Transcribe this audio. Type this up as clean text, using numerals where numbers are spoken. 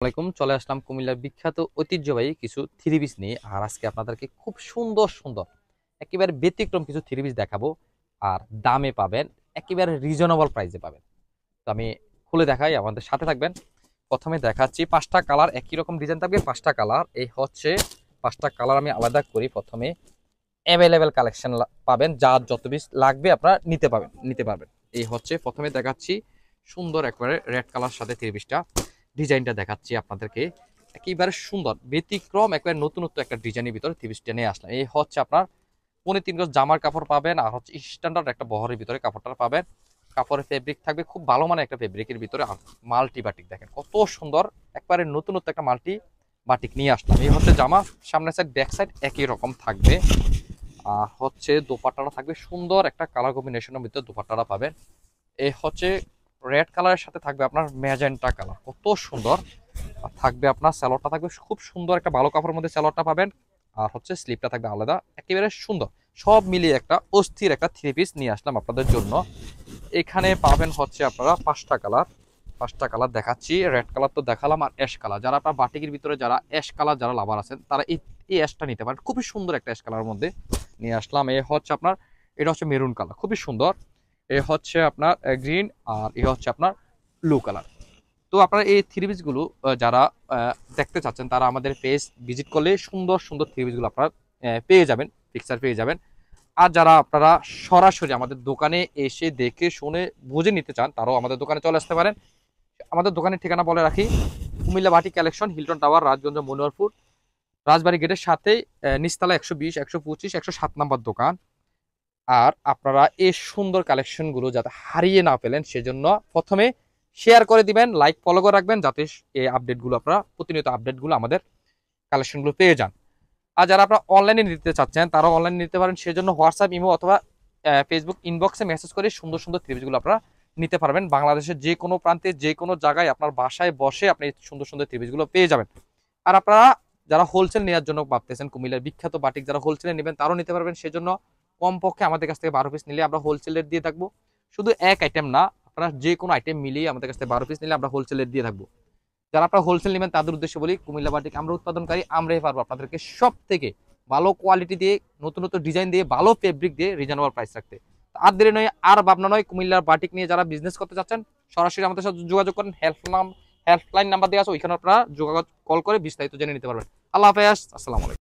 আসসালামাইকুম। চলে আসলাম কুমিল্লার বিখ্যাত ঐতিহ্যবাহী কিছু থ্রি পিস নিয়ে। আর আজকে আপনাদেরকে খুব সুন্দর সুন্দর একেবারে ব্যতিক্রম কিছু থ্রি পিস দেখাবো। আর দামে পাবেন, একেবারে রিজনেবল প্রাইসে পাবেন। তো আমি খুলে দেখাই, আমাদের সাথে থাকবেন। প্রথমে দেখাচ্ছি, পাঁচটা কালার একই রকম ডিজাইন থাকবে, পাঁচটা কালার। এই হচ্ছে পাঁচটা কালার আমি আলাদা করি। প্রথমে অ্যাভেলেবেল কালেকশন পাবেন, যার যত পিস লাগবে আপনারা নিতে পারবেন। এই হচ্ছে প্রথমে দেখাচ্ছি সুন্দর একবারে রেড কালার সাথে থ্রি পিসটা ডিজাইনটা দেখাচ্ছি আপনাদেরকে। একেবারে সুন্দর ব্যতিক্রম একবারে নতুনত্ব একটা ডিজাইনের ভিতরে থ্রি পিসটা নিয়ে আসলাম। এই হচ্ছে আপনার 3.5 গজ জামার কাপড় পাবেন, আর হচ্ছে স্ট্যান্ডার্ড একটা বহরের ভিতরে কাপড়টা পাবেন। কাপড়ের ফেব্রিক থাকবে খুব ভালো মানের একটা ফেব্রিকের ভিতরে। মাল্টি বাটিক দেখেন কত সুন্দর, একবারে নতুনত্ব একটা মাল্টি বাটিক নিয়ে আসলাম। এই হচ্ছে জামা, সামনের সাইড ব্যাক সাইড একই রকম থাকবে। হচ্ছে দোপাট্টাটা থাকবে সুন্দর একটা কালার কম্বিনেশনের ভিতরে দোপাট্টাটা পাবেন। এই হচ্ছে রেড কালারের সাথে থাকবে আপনার ম্যাজেন্টা কালার, কত সুন্দর। আর থাকবে আপনার স্যালোয়ারটা থাকবে খুব সুন্দর একটা ভালো কাপড়ের মধ্যে স্যালোয়ারটা পাবেন। আর হচ্ছে স্লিপটা থাকবে আলাদা, একেবারে সুন্দর। সব মিলিয়ে একটা অস্থির একটা থ্রি পিস নিয়ে আসলাম আপনাদের জন্য। এখানে পাবেন হচ্ছে আপনারা পাঁচটা কালার দেখাচ্ছি। রেড কালার তো দেখালাম, আর অ্যাশ কালার। যারা আপনার বাটিকের ভিতরে যারা অ্যাশ কালার যারা লাভার আছেন তারা এই অ্যাশটা নিতে পারেন, খুবই সুন্দর একটা অ্যাশ কালারের মধ্যে নিয়ে আসলাম। এ হচ্ছে আপনার, এটা হচ্ছে মেরুন কালার, খুবই সুন্দর। এ হচ্ছে আপনার গ্রিন, আর এ হচ্ছে আপনার ব্লু কালার। তো আপনারা এই থ্রি পিসগুলো যারা দেখতে চাচ্ছেন তারা আমাদের পেজ ভিজিট করলে সুন্দর সুন্দর থ্রি পিসগুলো আপনারা পেয়ে যাবেন, পিকচার পেয়ে যাবেন। আর যারা আপনারা সরাসরি আমাদের দোকানে এসে দেখে শুনে বুঝে নিতে চান তারাও আমাদের দোকানে চলে আসতে পারেন। আমাদের দোকানের ঠিকানা বলে রাখি, কুমিল্লা বাটি collection, Hilton tower, Rajganj, Monowarpur, রাজবাড়ি গেটের সাথে নিচতলা 120, 125, 107 নাম্বার দোকান। আর আপনারা এই সুন্দর কালেকশনগুলো যাতে হারিয়ে না ফেলেন সেজন্য প্রথমে শেয়ার করে দিবেন, লাইক ফলো করে রাখবেন, যাতে এই আপডেটগুলো আপনারা প্রতিনিয়ত আপডেটগুলো আমাদের কালেকশনগুলো পেয়ে যান। আর যারা আপনারা অনলাইনে নিতে চাচ্ছেন তারাও অনলাইনে নিতে পারেন, সেজন্য হোয়াটসঅ্যাপ, ইমো অথবা ফেসবুক ইনবক্সে মেসেজ করে সুন্দর সুন্দর থ্রি পিসগুলো আপনারা নিতে পারবেন। বাংলাদেশের যে কোনো প্রান্তে যে কোনো জায়গায় আপনার বাসায় বসে আপনি সুন্দর সুন্দর থ্রি পিসগুলো পেয়ে যাবেন। আর আপনারা যারা হোলসেল নেওয়ার জন্য ভাবতেছেন, কুমিল্লার বিখ্যাত বাটিক যারা হোলসেলে নেবেন তারাও নিতে পারবেন। সেজন্য কমপক্ষে আমাদের কাছ থেকে 12 পিস নিলে আমরা হোলসেলের দিয়ে থাকবো। শুধু এক আইটেম না, আপনারা যে কোনো আইটেম মিলিয়ে আমাদের কাছ থেকে 12 পিস নিলে আমরা হোলসেলের দিয়ে থাকবো। যারা আপনারা হোলসেল নেবেন তাদের উদ্দেশ্যে বলি, কুমিল্লা বাটিক আমরা উৎপাদনকারী, আমরাই পারবো আপনাদেরকে সব থেকে ভালো কোয়ালিটি দিয়ে, নতুন নতুন ডিজাইন দিয়ে, ভালো ফেব্রিক দিয়ে রিজনেবল প্রাইস রাখতে। আর দেরি নয়, আর ভাবনা নয়, কুমিল্লার বাটিক নিয়ে যারা বিজনেস করতে চাচ্ছেন সরাসরি আমাদের সাথে যোগাযোগ করেন। হেল্পলাইন নাম্বার দেওয়া আছে, ওইখানে আপনারা যোগাযোগ কল করে বিস্তারিত জেনে নিতে পারবেন। আল্লাহ হাফেজ, আসসালামু আলাইকুম।